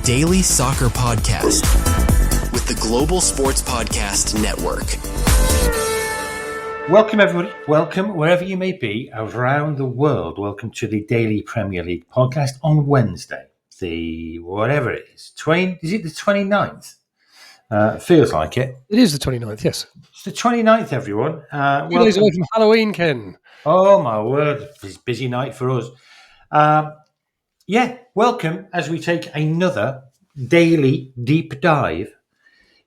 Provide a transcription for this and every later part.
daily soccer podcast with the Global Sports Podcast Network. Welcome, everybody. Welcome, wherever you may be around the world. Welcome to the Daily Premier League podcast on Wednesday, the whatever it is. Is it the 29th? Feels like it. It is the 29th, yes. It's the 29th, everyone. 2 days away from Halloween, Ken. Oh, my word. It's a busy night for us. Welcome as we take another daily deep dive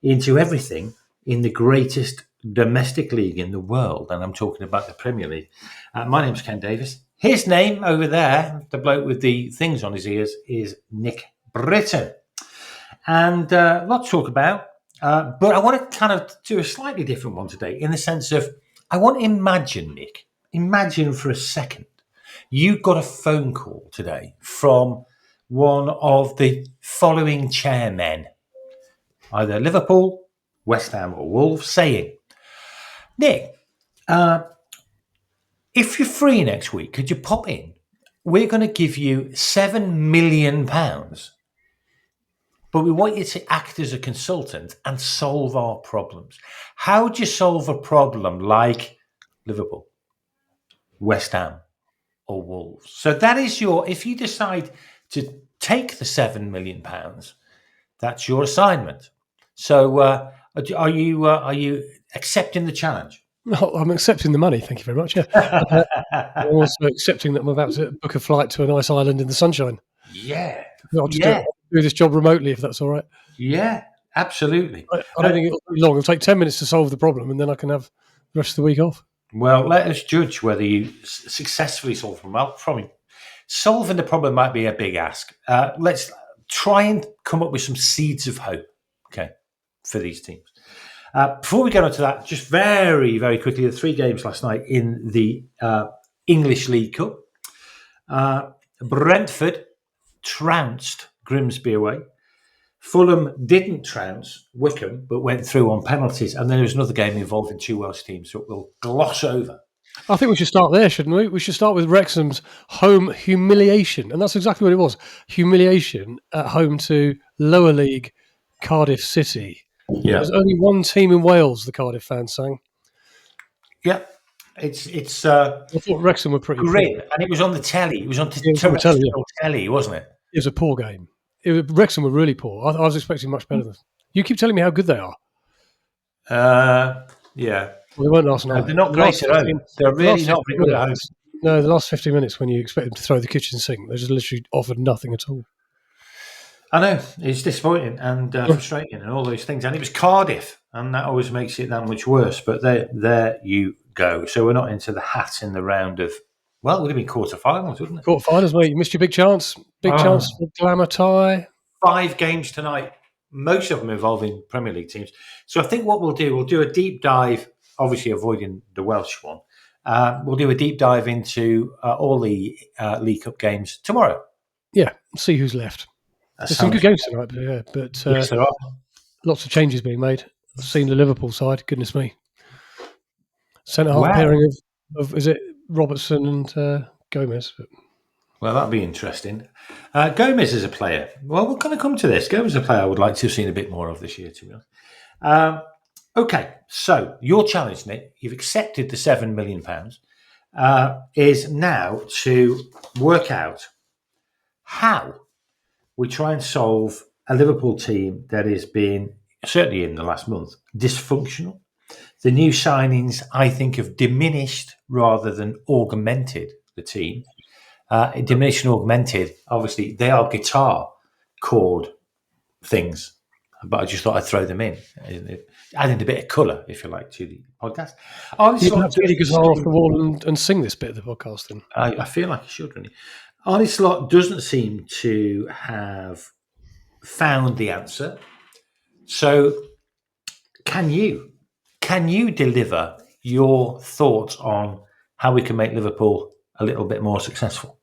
into everything in the greatest domestic league in the world. And I'm talking about the Premier League. My name's Ken Davis. His name over there, the bloke with the things on his ears, is Nick Britton. And a lot to talk about. But I want to kind of do a slightly different one today in the sense of I want to imagine for a second, you got a phone call today from one of the following chairmen, either Liverpool, West Ham or Wolves, saying, Nick, if you're free next week, could you pop in? We're going to give you £7 million. But we want you to act as a consultant and solve our problems. How do you solve a problem like Liverpool, West Ham, or Wolves? So that is if you decide to take the £7 million, that's your assignment. So are you accepting the challenge? No, I'm accepting the money, thank you very much. Yeah. I'm also accepting that I'm about to book a flight to a nice island in the sunshine. Yeah. I'll just do this job remotely if that's all right. Yeah, absolutely. I don't think it'll be long. It'll take 10 minutes to solve the problem and then I can have the rest of the week off. Well, let us judge whether you successfully solve them. Well, probably solving the problem might be a big ask. Let's try and come up with some seeds of hope, okay, for these teams. Before we get on to that, just very, very quickly, the 3 games last night in the English League Cup. Brentford trounced Grimsby away. Fulham didn't trounce Wickham, but went through on penalties. And then there was another game involving 2 Welsh teams, so we'll gloss over. I think we should start there, shouldn't we? We should start with Wrexham's home humiliation. And that's exactly what it was. Humiliation at home to lower league Cardiff City. Yeah. There's only one team in Wales, the Cardiff fans sang. Yeah. It's I thought Wrexham were pretty great. poor. And it was on the telly. It was on telly, wasn't it? It was a poor game. Wrexham were really poor. I was expecting much better than them. You keep telling me how good they are. Yeah. Well, they weren't last night. They're not great at home. They're really not very good at home. No, the last 15 minutes when you expect them to throw the kitchen sink, they just literally offered nothing at all. I know. It's disappointing and frustrating and all those things. And it was Cardiff, and that always makes it that much worse. But there you go. So we're not into the hat in the round of, well, it would have been quarterfinals, wouldn't it? Quarterfinals, mate. You missed your big chance. Big chance for glamour tie. 5 games tonight, most of them involving Premier League teams. So I think what we'll do a deep dive, obviously avoiding the Welsh one. We'll do a deep dive into all the League Cup games tomorrow. Yeah, see who's left. There's some good games tonight, but yes, there are. Lots of changes being made. I've seen the Liverpool side. Goodness me. Centre-half pairing of is it Robertson and Gomez? Well, that'll be interesting. Gomez is a player. Well, we're going to come to this. Gomez is a player I would like to have seen a bit more of this year, to be honest. Okay, so your challenge, Nick, you've accepted the £7 million, is now to work out how we try and solve a Liverpool team that has been, certainly in the last month, dysfunctional. The new signings, I think, have diminished rather than augmented the team. Diminished and augmented, obviously, they are guitar chord things, but I just thought I'd throw them in, adding a bit of colour, if you like, to the podcast. You have to get a guitar off the wall and sing this bit of the podcast then. I feel like I should, really. Arnie Slot doesn't seem to have found the answer. So can you deliver your thoughts on how we can make Liverpool a little bit more successful?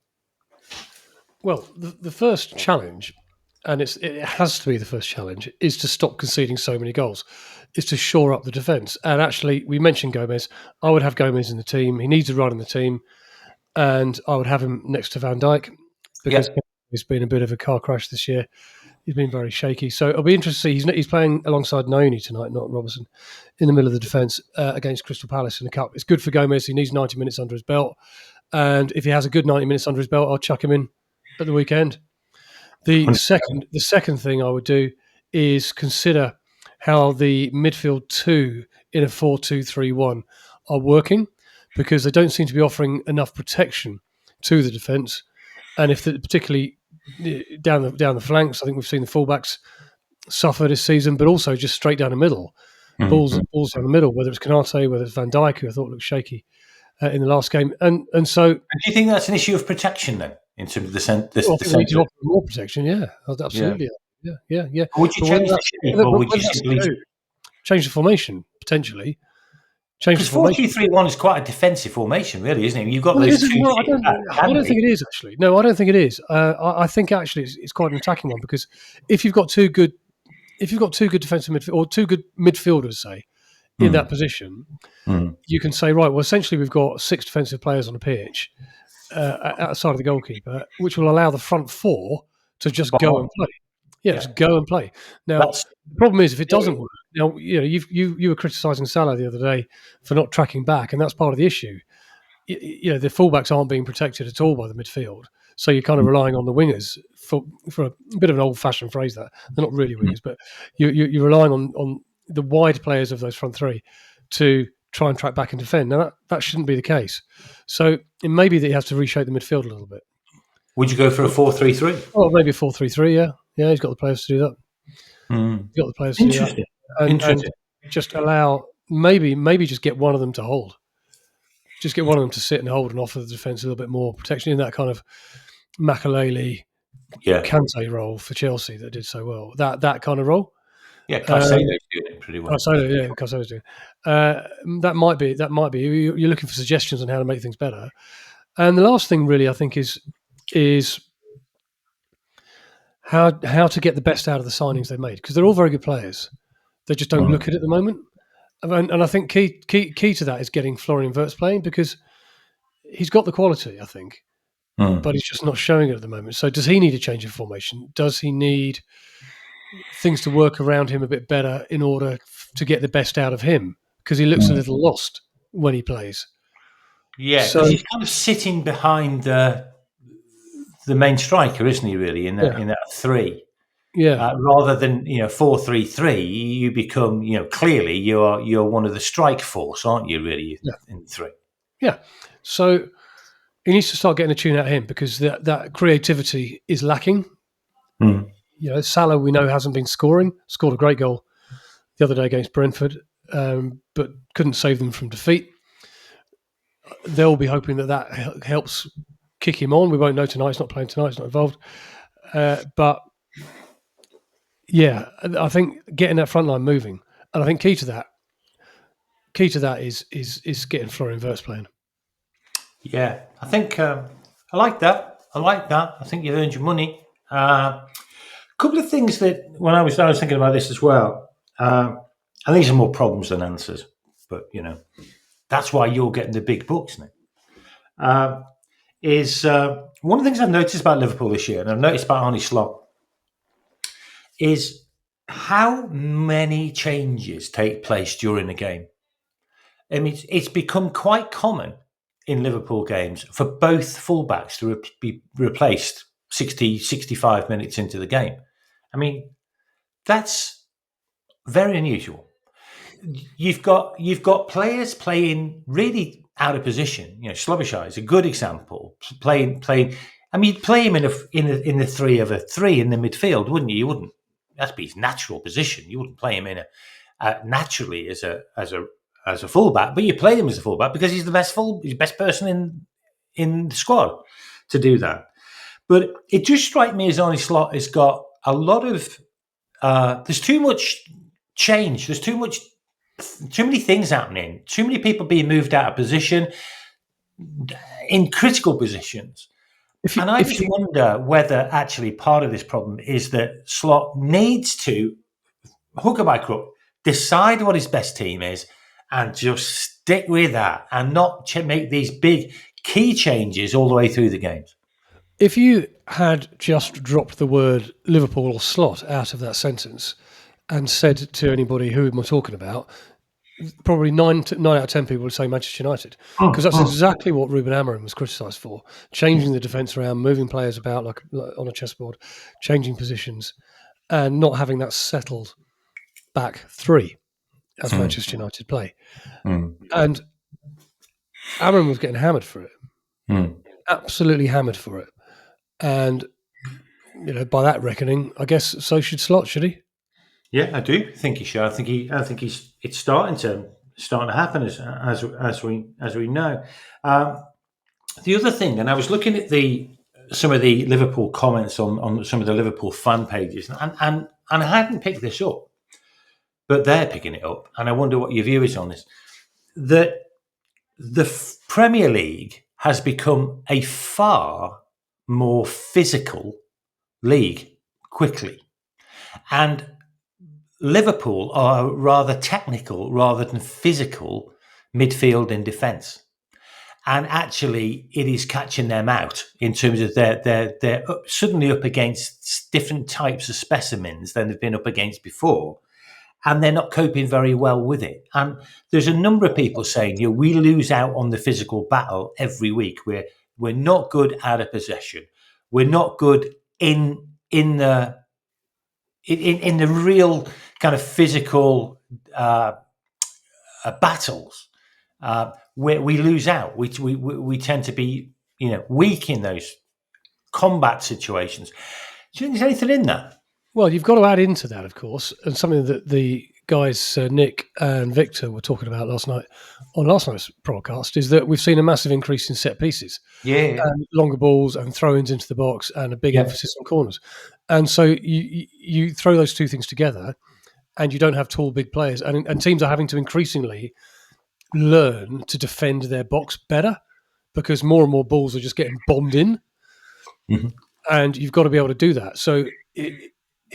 Well, the first challenge, and it has to be the first challenge, is to stop conceding so many goals, is to shore up the defence. And actually, we mentioned Gomez. I would have Gomez in the team. He needs a run in the team. And I would have him next to Van Dijk because he's been a bit of a car crash this year. He's been very shaky. So it'll be interesting to see. He's playing alongside Noni tonight, not Robertson, in the middle of the defence against Crystal Palace in the Cup. It's good for Gomez. He needs 90 minutes under his belt. And if he has a good 90 minutes under his belt, I'll chuck him in at the weekend. The second thing I would do is consider how the midfield two in a 4-2-3-1 are working, because they don't seem to be offering enough protection to the defence. And if particularly down the flanks, I think we've seen the fullbacks suffer this season, but also just straight down the middle, balls down the middle. Whether it's Canate, whether it's Van Dijk, who I thought looked shaky in the last game, and so. And do you think that's an issue of protection then, in terms of the centre? I think we need to offer more protection. Yeah, absolutely. Yeah. Would you change the shape, or would you simply change the formation potentially? Because 4-2-3-1 is quite a defensive formation, really, isn't it? You've got those two. I don't think it is actually. No, I don't think it is. I think actually it's quite an attacking one, because if you've got two good defensive midfield, or two good midfielders, say, in that position, you can say, right, well, essentially we've got 6 defensive players on the pitch outside of the goalkeeper, which will allow the front 4 to just go and play. Yeah, just go and play. Now, the problem is if it doesn't work. Now, you were criticising Salah the other day for not tracking back, and that's part of the issue. The fullbacks aren't being protected at all by the midfield, so you're kind of relying on the wingers for a bit of an old-fashioned phrase. That they're not really wingers, but you're relying on the wide players of those front 3 to try and track back and defend. Now, that shouldn't be the case. So it may be that you have to reshape the midfield a little bit. Would you go for a 4-3-3? Oh, maybe a 4-3-3. Yeah. Yeah, he's got the players to do that. He's got the players to do that. And just allow, maybe just get one of them to hold. Just get one of them to sit and hold and offer the defence a little bit more protection in that kind of Makelele, Kante role for Chelsea that did so well. That kind of role. Yeah, Caicedo's doing it pretty well. Caicedo's doing it. That might be. You're looking for suggestions on how to make things better. And the last thing really, I think, is how to get the best out of the signings they've made, because they're all very good players. They just don't look it at the moment, and I think key to that is getting Florian Wirtz playing, because he's got the quality, I think, but he's just not showing it at the moment. So does he need a change of formation? Does he need things to work around him a bit better in order to get the best out of him? Because he looks a little lost when he plays. Yeah, so he's kind of sitting behind the main striker, isn't he? Really, in that 3. Yeah. Rather than 4-3-3, you become clearly you're one of the strike force, aren't you? Really, in 3. Yeah. So he needs to start getting a tune out of him, because that creativity is lacking. Salah, we know, hasn't been scoring. Scored a great goal the other day against Brentford, but couldn't save them from defeat. They'll be hoping that helps kick him on. We won't know tonight. He's not playing tonight. He's not involved. But yeah, I think getting that front line moving, and I think key to that is getting Florian Wirtz playing. Yeah, I think I like that. I think you've earned your money. A couple of things that when I was thinking about this as well. I think some more problems than answers, but that's why you're getting the big bucks now. Is one of the things I've noticed about Liverpool this year, and I've noticed about Arne Slot, is how many changes take place during a game. I mean, it's become quite common in Liverpool games for both fullbacks to be replaced 60, 65 minutes into the game. I mean, that's very unusual. You've got players playing really out of position. Sloboshai is a good example. Playing. I mean, you'd play him in the 3 of a 3 in the midfield, wouldn't you? You wouldn't. That'd be his natural position. You wouldn't play him in naturally as a fullback, but you play him as a fullback because he's the best person in the squad to do that. But it just strikes me as Arne Slot has got a lot of. There's too much change. There's too many things happening. Too many people being moved out of position in critical positions. I just wonder whether actually part of this problem is that Slot needs to, hook or by crook, decide what his best team is and just stick with that and not make these big key changes all the way through the games. If you had just dropped the word Liverpool or slot out of that sentence and said to anybody who am I talking about, probably 9 out of 10 people would say Manchester United, because that's exactly what Ruben Amorim was criticised for: changing the defence around, moving players about like on a chessboard, changing positions, and not having that settled back three as Manchester United play. And Amorim was getting hammered for it, absolutely hammered for it. And by that reckoning, I guess so should Slot, should he? Yeah, I do think he should. I think he's. It's starting to happen as we know. The other thing, and I was looking at some of the Liverpool comments on some of the Liverpool fan pages, and I hadn't picked this up, but they're picking it up, and I wonder what your view is on this. That the Premier League has become a far more physical league quickly, and Liverpool are rather technical rather than physical midfield and defence. And actually, it is catching them out in terms of they're suddenly up against different types of specimens than they've been up against before. And they're not coping very well with it. And there's a number of people saying, we lose out on the physical battle every week. We're not good out of possession. We're not good in the real kind of physical battles. Where we lose out, we tend to be weak in those combat situations. Do you think there's anything in that? Well, you've got to add into that, of course, and something that the guys Nick and Victor were talking about last night on last night's broadcast is that we've seen a massive increase in set pieces, and longer balls and throw-ins into the box, and a big emphasis on corners. And so you throw those two things together, and you don't have tall, big players, and teams are having to increasingly learn to defend their box better because more and more balls are just getting bombed in, and you've got to be able to do that. So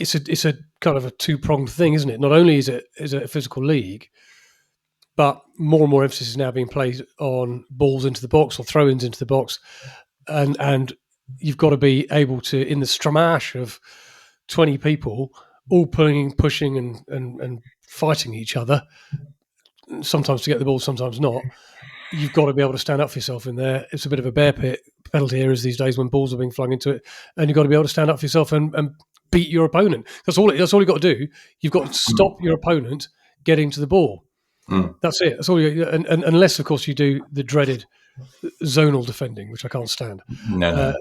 it's a kind of a two-pronged thing, isn't it? Not only is it a physical league, but more and more emphasis is now being placed on balls into the box or throw-ins into the box, and you've got to be able to, in the stramash of 20 people, all pulling, pushing, and fighting each other, sometimes to get the ball, sometimes not. You've got to be able to stand up for yourself in there. It's a bit of a bear pit penalty areas these days when balls are being flung into it, and you've got to be able to stand up for yourself and beat your opponent. That's all you've got to do. You've got to stop your opponent getting to the ball. That's it. That's all. And unless, of course, you do the dreaded zonal defending, which I can't stand. No.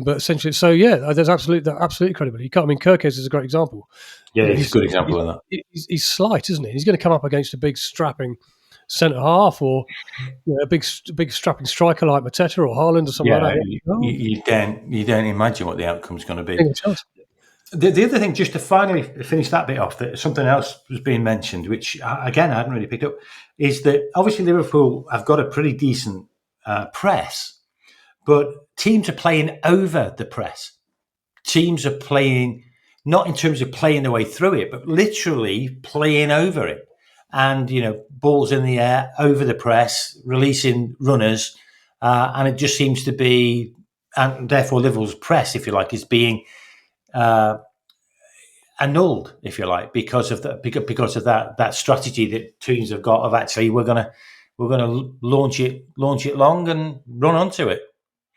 But essentially, so yeah, there's absolutely credibility. You can't. I mean, Kirkes is a great example. Yeah, he's a good example of that. He's slight, isn't he? He's going to come up against a big strapping centre half, or a big strapping striker like Mateta or Haaland or something like that. You don't imagine what the outcome's going to be. The other thing, just to finally finish that bit off, that something else was being mentioned, which again I hadn't really picked up, is that obviously Liverpool have got a pretty decent press, but teams are playing over the press. Teams are playing not in terms of playing their way through it, but literally playing over it. And, balls in the air, over the press, releasing runners. And it just seems to be, and therefore Liverpool's press, if you like, is being annulled, if you like, because of that strategy that teams have got of actually we're gonna launch it long and run onto it.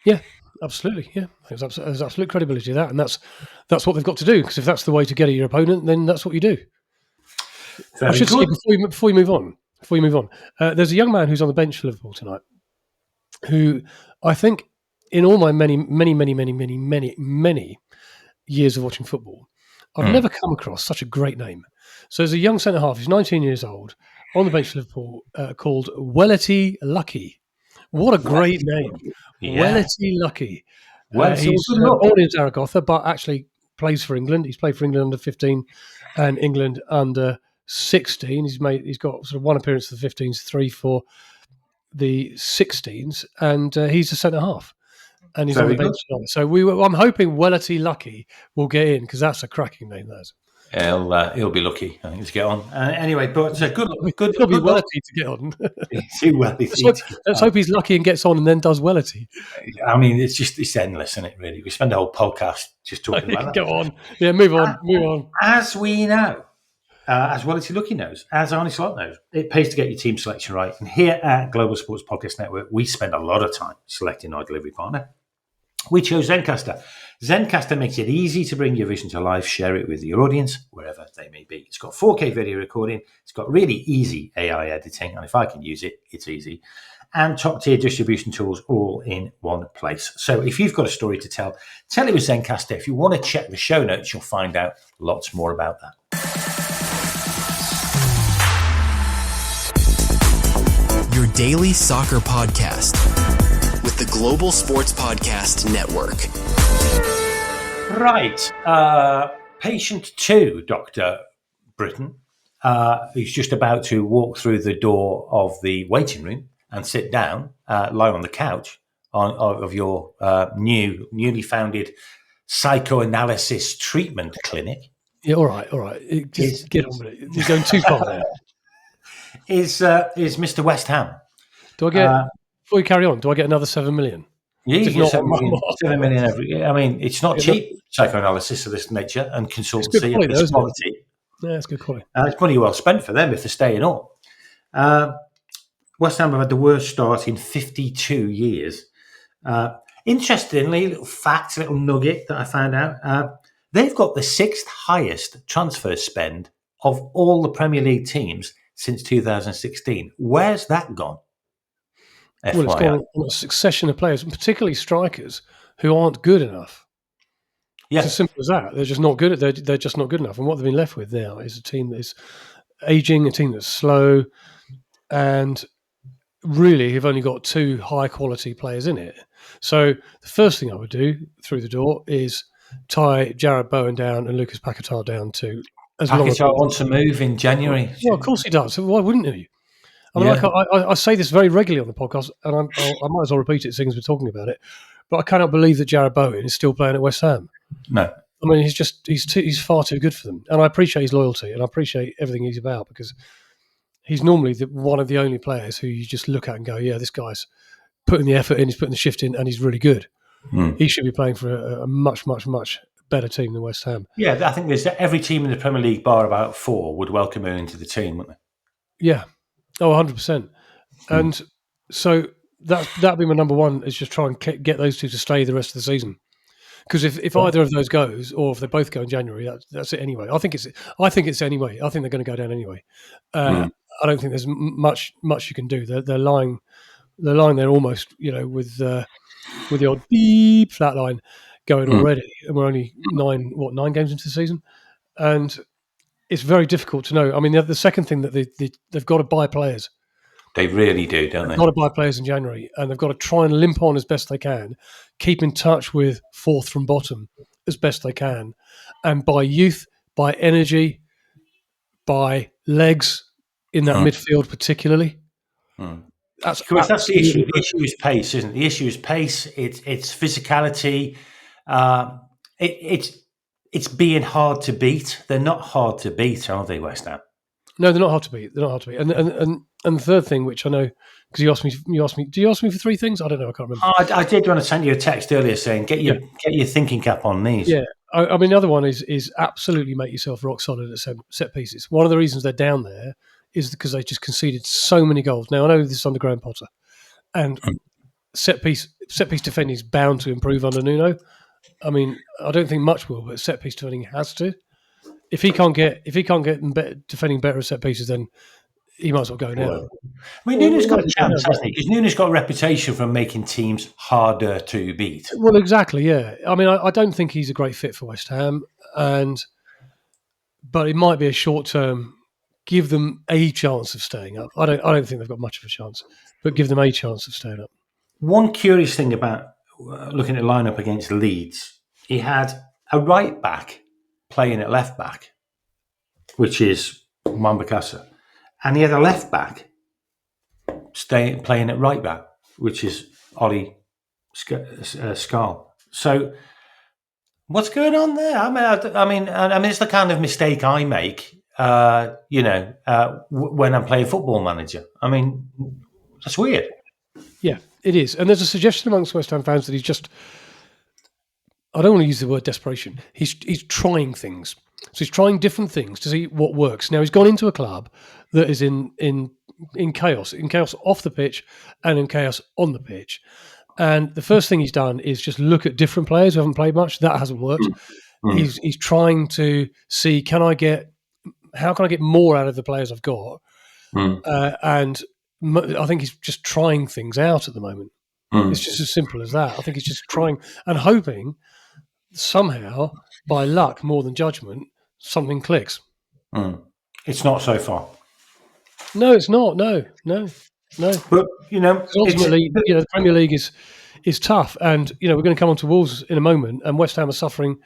Yeah, absolutely. Yeah, there's absolute credibility to that, and that's what they've got to do. Because if that's the way to get at your opponent, then that's what you do. I should say before we move on, there's a young man who's on the bench for Liverpool tonight, who I think, in all my many years of watching football, I've never come across such a great name. So there's a young centre half, he's 19 years old, on the bench for Liverpool, called Wellety Lucky. What a great name, Wellety Lucky. He's born in Zaragoza, but actually plays for England. He's played for England under 15 and England under 16. He's got sort of one appearance for the 15s, 3 for the 16s, and he's a centre half. And he's on the bench tonight. So I'm hoping Wellety Lucky will get in, because that's a cracking name, that is. He'll be lucky, I think, to get on. Anyway, but good. Probably Wellety to get on. Let's hope he's lucky and gets on and then does Wellety. I mean, it's endless, isn't it? Really, we spend a whole podcast just talking about that. Go on, yeah, move on. As we know, as Wellety Lucky knows, as Arnie Slot knows, it pays to get your team selection right. And here at Global Sports Podcast Network, we spend a lot of time selecting our delivery partner. We chose Zencastr. Zencastr makes it easy to bring your vision to life, share it with your audience, wherever they may be. It's got 4K video recording. It's got really easy AI editing. And if I can use it, it's easy. And top-tier distribution tools all in one place. So if you've got a story to tell it with Zencastr. If you want to check the show notes, you'll find out lots more about that. Your daily soccer podcast with the Global Sports Podcast Network. Right. Patient 2, Dr. Britton, who's just about to walk through the door of the waiting room and sit down, lie on the couch of your newly founded psychoanalysis treatment clinic. Yeah, all right. Just get on with it. You're going too far there. Is Mr. West Ham. Do I get, before you carry on, do I get another 7 million? Yeah, you get 7 million every year. I mean, it's not cheap, psychoanalysis of this nature and consultancy of this quality. Yeah, it's good quality. It's money well spent for them if they're staying up. West Ham have had the worst start in 52 years. Interestingly, little nugget that I found out, they've got the 6th highest transfer spend of all the Premier League teams since 2016. Where's that gone? Well, it's gone on a succession of players, and particularly strikers, who aren't good enough. Yeah. It's as simple as that. They're just not good. They're just not good enough. And what they've been left with now is a team that is aging, a team that's slow, and really have only got 2 high-quality players in it. So the first thing I would do through the door is tie Jarrod Bowen down and Lucas Paquetá down too. Paquetá wants to move in January. Well, of course he does. Why wouldn't he? I mean, I say this very regularly on the podcast, and I might as well repeat it since we're talking about it. But I cannot believe that Jarrod Bowen is still playing at West Ham. No, I mean he's far too good for them, and I appreciate his loyalty and I appreciate everything he's about, because he's normally one of the only players who you just look at and go, yeah, this guy's putting the effort in, he's putting the shift in, and he's really good. He should be playing for a much, much, much better team than West Ham. Yeah, I think there's every team in the Premier League, bar about 4, would welcome him into the team, wouldn't they? Yeah. Oh, 100%. And so that'd be my number one, is just try and get those 2 to stay the rest of the season. Because if either of those goes, or if they both go in January, that's it anyway. I think it's anyway. I think they're going to go down anyway. I don't think there's much you can do. They're lying there almost, with the old beep flat line going already, and we're only 9 games into the season, and it's very difficult to know. I mean, the second thing that they've got to buy players. They really do, don't they? They've got to buy players in January, and they've got to try and limp on as best they can, keep in touch with 4th from bottom as best they can, and buy youth, buy energy, buy legs in that midfield particularly. That's the issue. The issue is pace, isn't it? The issue is pace. It's physicality. It's being hard to beat. They're not hard to beat, are they, West Ham? No, they're not hard to beat. And the third thing, which I know, because you asked me, do you ask me for 3 things? I don't know. I can't remember. I did want to send you a text earlier saying get your thinking cap on these. Yeah, I mean, the other one is absolutely make yourself rock solid at set pieces. One of the reasons they're down there is because they just conceded so many goals. Now I know this is under Graham Potter, and set piece defending is bound to improve under Nuno. I mean, I don't think much will, but set piece defending has to. If he can't get them defending better at set pieces, then he might as well go now. I mean, Nuno's got a chance, hasn't he? Because Nuno's got a reputation for making teams harder to beat. Well, exactly, yeah. I mean, I don't think he's a great fit for West Ham, but it might be a short term. Give them a chance of staying up. I don't think they've got much of a chance, but give them a chance of staying up. One curious thing about looking at the lineup against Leeds, he had a right back playing at left back, which is Mambakasa, and he had a left back playing at right back, which is Ollie Scarl. So What's going on there? I mean, it's the kind of mistake I make. When I'm playing Football Manager. I mean, that's weird. Yeah, it is. And there's a suggestion amongst West Ham fans that he's just, I don't want to use the word desperation. He's trying things. So he's trying different things to see what works. Now he's gone into a club that is in chaos off the pitch and in chaos on the pitch. And the first thing he's done is just look at different players who haven't played much. That hasn't worked. He's trying to see, how can I get more out of the players I've got? And I think he's just trying things out at the moment. It's just as simple as that. I think he's just trying and hoping somehow, by luck more than judgment, something clicks. It's not so far. No, it's not. No. But ultimately, the Premier League is tough, and we're going to come on to Wolves in a moment, and West Ham are suffering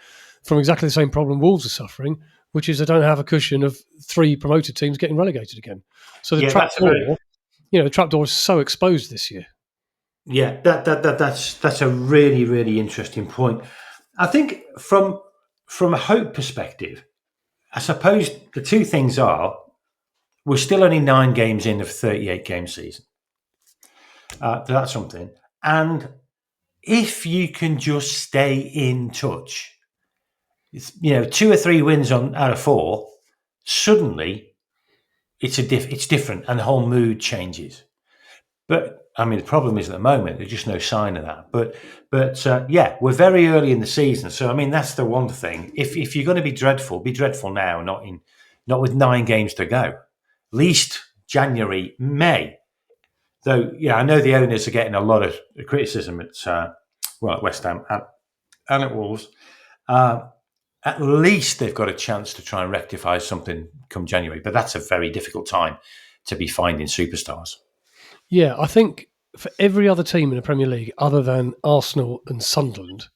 from exactly the same problem Wolves are suffering, which is they don't have a cushion of 3 promoted teams getting relegated again. So the trapdoor is so exposed this year. Yeah, that's a really, really interesting point. I think from a hope perspective, I suppose the two things are we're still only 9 games in of 38 game season. That's something. And if you can just stay in touch, 2 or 3 wins out of 4, suddenly it's different and the whole mood changes. But I mean, the problem is at the moment there's just no sign of that. But we're very early in the season, so I mean that's the one thing. If you're going to be dreadful now, not with 9 games to go. At least January, May. Though, I know the owners are getting a lot of criticism at West Ham and at Wolves. At least they've got a chance to try and rectify something come January, but that's a very difficult time to be finding superstars. Yeah, I think for every other team in the Premier League other than Arsenal and Sunderland,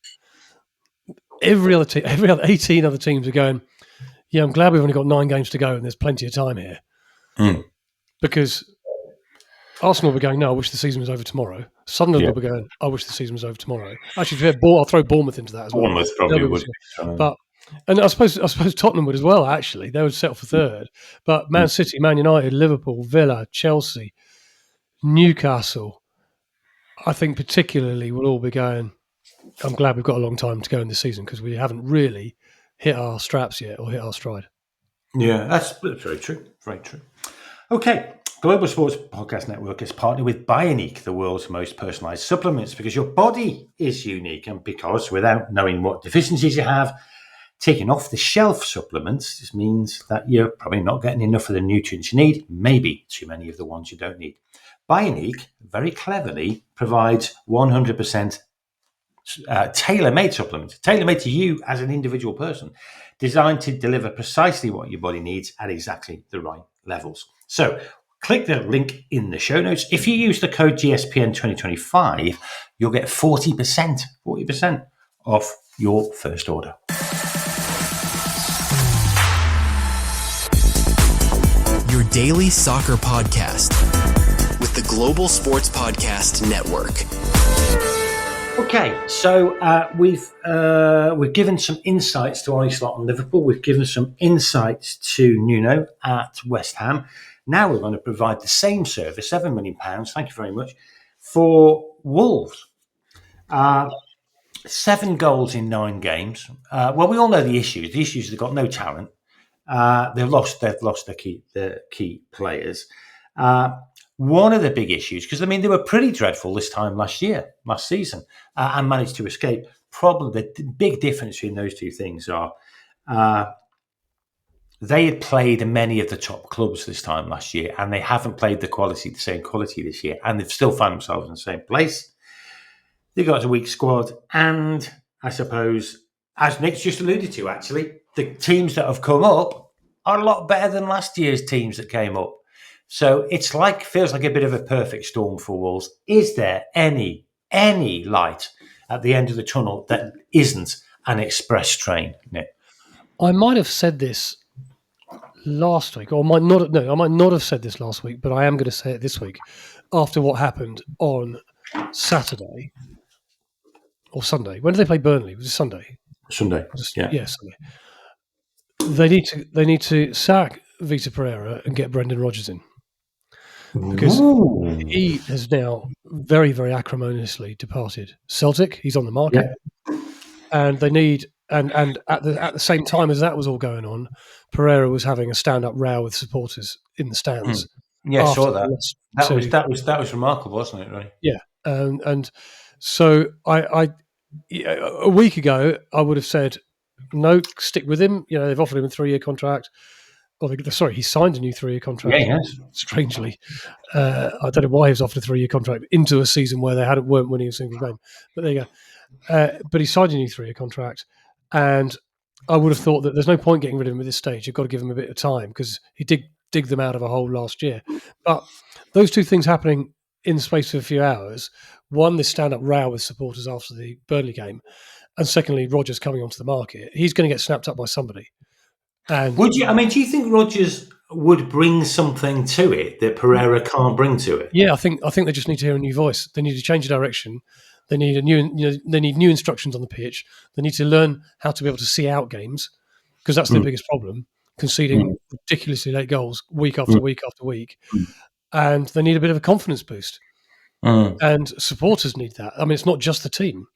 every other 18 other teams are going, yeah, I'm glad we've only got 9 games to go and there's plenty of time here. Because Arsenal will be going, no, I wish the season was over tomorrow. Sunderland will be going, I wish the season was over tomorrow. Actually, I'll throw Bournemouth into that as well. Bournemouth probably would. And I suppose Tottenham would as well, actually. They would settle for 3rd. But Man City, Man United, Liverpool, Villa, Chelsea, Newcastle, I think particularly will all be going, I'm glad we've got a long time to go in this season because we haven't really hit our straps yet or hit our stride. Yeah, that's very true. Very true. Okay, Global Sports Podcast Network is partnered with Bioniq, the world's most personalised supplements, because your body is unique and because without knowing what deficiencies you have, taking off the shelf supplements just means that you're probably not getting enough of the nutrients you need, maybe too many of the ones you don't need. Bioniq very cleverly provides 100% tailor-made supplements, tailor-made to you as an individual person, designed to deliver precisely what your body needs at exactly the right levels. So click the link in the show notes. If you use the code GSPN 2025, you'll get 40% off your first order. Your daily soccer podcast with the Global Sports Podcast Network. Okay, so we've given some insights to Ollie Slot and Liverpool. We've given some insights to Nuno at West Ham. Now we're going to provide the same service, £7 million, thank you very much, for Wolves. 7 goals in 9 games. Well, we all know the issues. The issues, they've got no talent. They've lost their key players. One of the big issues, because I mean they were pretty dreadful this time last season, and managed to escape. Probably the big difference between those two things are they had played many of the top clubs this time last year, and they haven't played the same quality this year, and they've still found themselves in the same place. They've got a weak squad, and I suppose, as Nick's just alluded to, actually, the teams that have come up are a lot better than last year's teams that came up. So feels like a bit of a perfect storm for Wolves. Is there any light at the end of the tunnel that isn't an express train, Nick? I might have said this last week, or I might not have said this last week, but I am going to say it this week after what happened on Saturday or Sunday. When did they play Burnley? Was it Sunday? Sunday. Yeah. Sunday. They need to sack Vitor Pereira and get Brendan Rodgers in, because he has now very, very acrimoniously departed Celtic. He's on the market, and they need and at the same time as that was all going on, Pereira was having a stand-up row with supporters in the stands. Yeah, I saw that. That was remarkable, wasn't it? Really? Yeah, and so I a week ago I would have said no, stick with him. You know, they've offered him a 3-year contract. He signed a new 3-year contract. Yeah, yes. Strangely, I don't know why he was offered a 3-year contract into a season where they weren't winning a single game. But there you go. But he signed a new 3-year contract, and I would have thought that there's no point getting rid of him at this stage. You've got to give him a bit of time, because he did dig them out of a hole last year. But those two things happening in the space of a few hours: one, this stand-up row with supporters after the Burnley game, and secondly, Rodgers coming onto the market. He's going to get snapped up by somebody. And do you think Rodgers would bring something to it that Pereira can't bring to it? Yeah, I think they just need to hear a new voice. They need to change direction. They need they need new instructions on the pitch. They need to learn how to be able to see out games, because that's their biggest problem, conceding ridiculously late goals week after week after week. And they need a bit of a confidence boost. And supporters need that. I mean, it's not just the team.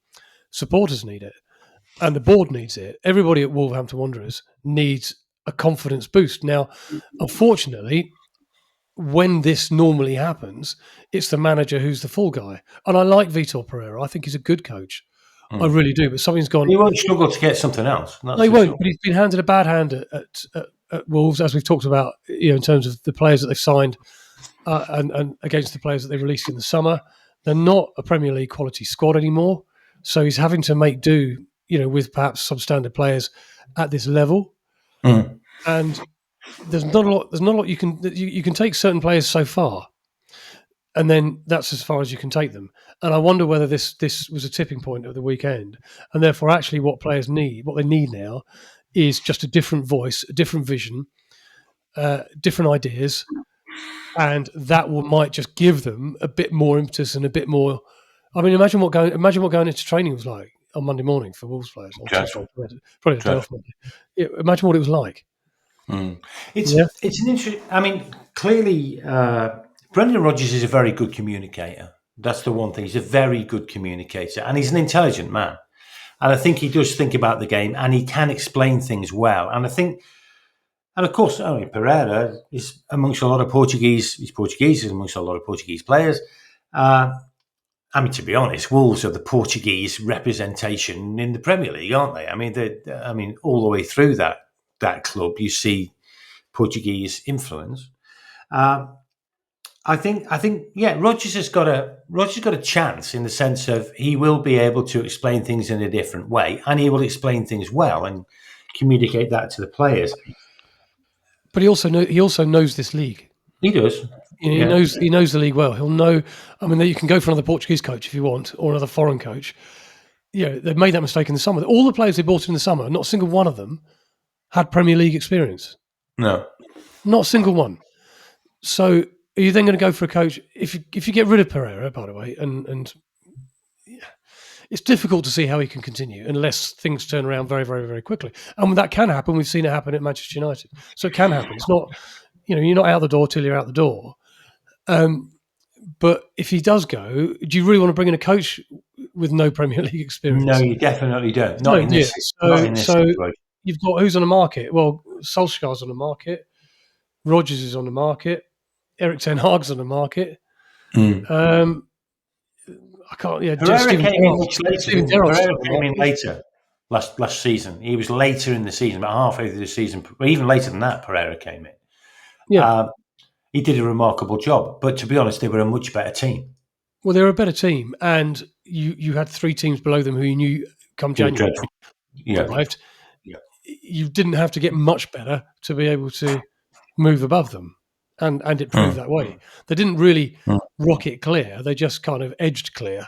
Supporters need it. And the board needs it. Everybody at Wolverhampton Wanderers needs a confidence boost. Now, unfortunately, when this normally happens, it's the manager who's the fall guy. And I like Vitor Pereira. I think he's a good coach. I really do. But something's gone. He won't struggle to get something else. No, he won't. Sure. But he's been handed a bad hand at Wolves, as we've talked about, in terms of the players that they've signed and against the players that they released in the summer. They're not a Premier League quality squad anymore. So he's having to make do, with perhaps substandard players at this level. And there's not a lot you can take certain players so far, and then that's as far as you can take them. And I wonder whether this was a tipping point at the weekend, and therefore actually what they need now is just a different voice, a different vision, different ideas, and that might just give them a bit more impetus and a bit more. I mean, imagine what going into training was like on Monday morning for Wolves players. Probably a day off Monday. Yeah, imagine what it was like. It's an interesting. I mean, clearly, Brendan Rodgers is a very good communicator. That's the one thing. He's a very good communicator, and he's an intelligent man. And I think he does think about the game, and he can explain things well. And I think, and of course, Pereira is amongst a lot of Portuguese. He's Portuguese. He's amongst a lot of Portuguese players. I mean, to be honest, Wolves are the Portuguese representation in the Premier League, aren't they? I mean, all the way through that club, you see Portuguese influence. I think, Rodgers has got a chance in the sense of he will be able to explain things in a different way, and he will explain things well and communicate that to the players. But he also knows this league. He does. He knows the league well. He'll know. I mean, you can go for another Portuguese coach if you want, or another foreign coach. They've made that mistake in the summer. All the players they bought in the summer, not a single one of them had Premier League experience. No, not a single one. So are you then going to go for a coach if you get rid of Pereira, by the way, and it's difficult to see how he can continue unless things turn around very, very, very quickly. And that can happen. We've seen it happen at Manchester United. So it can happen. It's not, you're not out the door till you're out the door. But if he does go, do you really want to bring in a coach with no Premier League experience? No, you definitely don't. Not in this. So you've got who's on the market? Well, Solskjaer's on the market. Rodgers is on the market. Erik ten Hag's on the market. I can't. Yeah, Pereira came in later. Last season, he was later in the season, about halfway through the season, or even later than that. Pereira came in. Yeah, he did a remarkable job. But to be honest, they were a much better team. Well, they were a better team, and you had 3 teams below them who you knew come January arrived. Yeah. You didn't have to get much better to be able to move above them, and it proved that way. They didn't really rocket clear; they just kind of edged clear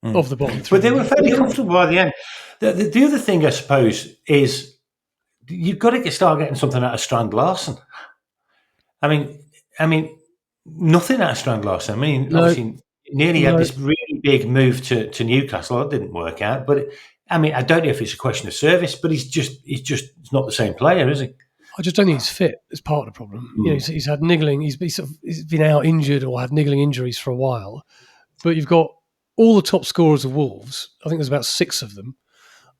of the bottom 3. But they were fairly comfortable by the end. The other thing, I suppose, is you've got to start getting something out of Strand Larsen. I mean, nothing out of Strand Larsen. I mean, obviously, nearly had this really big move to Newcastle. It didn't work out, but I mean, I don't know if it's a question of service, but he's just not the same player, is he? I just don't think he's fit. It's part of the problem. You know, he's had niggling. He's been out injured or had niggling injuries for a while. But you've got all the top scorers of Wolves. I think there's about 6 of them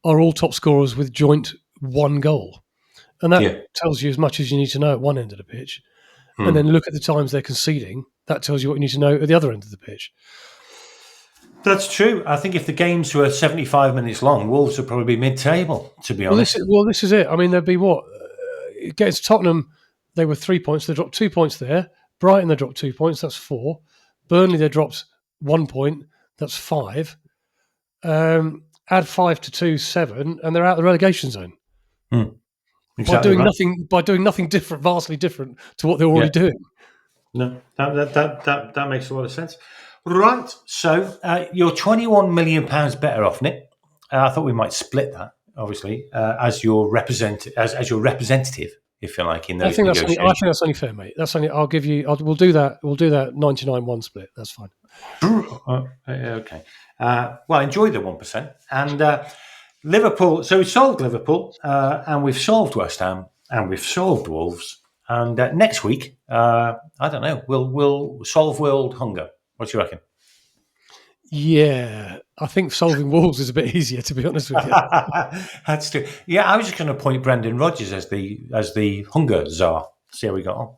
are all top scorers with joint 1 goal, and that tells you as much as you need to know at one end of the pitch. And then look at the times they're conceding. That tells you what you need to know at the other end of the pitch. That's true. I think if the games were 75 minutes long, Wolves would probably be mid-table, to be honest. This is it. I mean, there'd be what? Against Tottenham, they were 3 points. They dropped 2 points there. Brighton, they dropped 2 points. That's 4. Burnley, they dropped 1 point. That's 5. Add 5 to 2, 7, and they're out of the relegation zone. Exactly by doing nothing different, vastly different to what they're already doing. No, that makes a lot of sense. Right, so you're £21 million better off, Nick. I thought we might split that, obviously, as your representative, if you like, in those negotiations. I think that's only fair, mate. That's only. I'll give you. We'll do that. We'll do that 99-1 split. That's fine. Okay. Well, enjoy the 1%. And Liverpool. So we solved Liverpool, and we've solved West Ham, and we've solved Wolves. And next week, I don't know. We'll solve world hunger. What do you reckon? Yeah, I think solving Wolves is a bit easier, to be honest with you. That's true. Yeah, I was just going to appoint Brendan Rodgers as the hunger czar. See how we got on.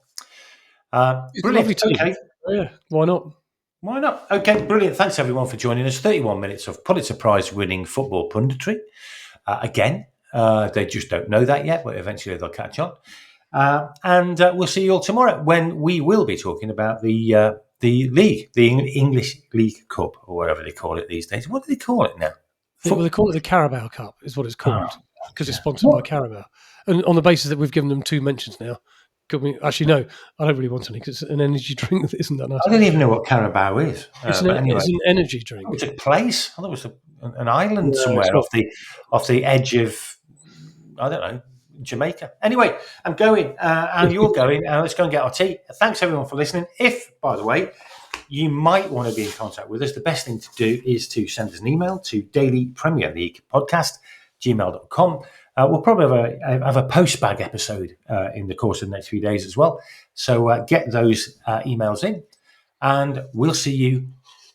Brilliant. Okay. Oh, yeah, why not? Why not? Okay, brilliant. Thanks everyone for joining us. 31 minutes of Pulitzer Prize winning football punditry. Again, they just don't know that yet, but eventually they'll catch on. And we'll see you all tomorrow when we will be talking about the league, the English League Cup, or whatever they call it these days. What do they call it now? They call it the Carabao Cup, is what it's called, because it's sponsored by Carabao. And on the basis that we've given them 2 mentions now. Actually, no, I don't really want any, because it's an energy drink that isn't that nice. I don't even know what Carabao is. It's an energy drink. It's a place. I thought it was an island somewhere off the edge of, I don't know, Jamaica. Anyway, I'm going and you're going. Let's go and get our tea. Thanks everyone for listening. If, by the way, you might want to be in contact with us, the best thing to do is to send us an email to dailypremierleaguepodcast@gmail.com. We'll probably have a post-bag episode in the course of the next few days as well. So get those emails in, and we'll see you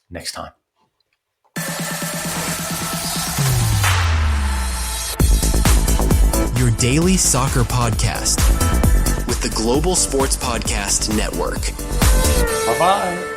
next time. Your daily soccer podcast with the Global Sports Podcast Network. Bye-bye.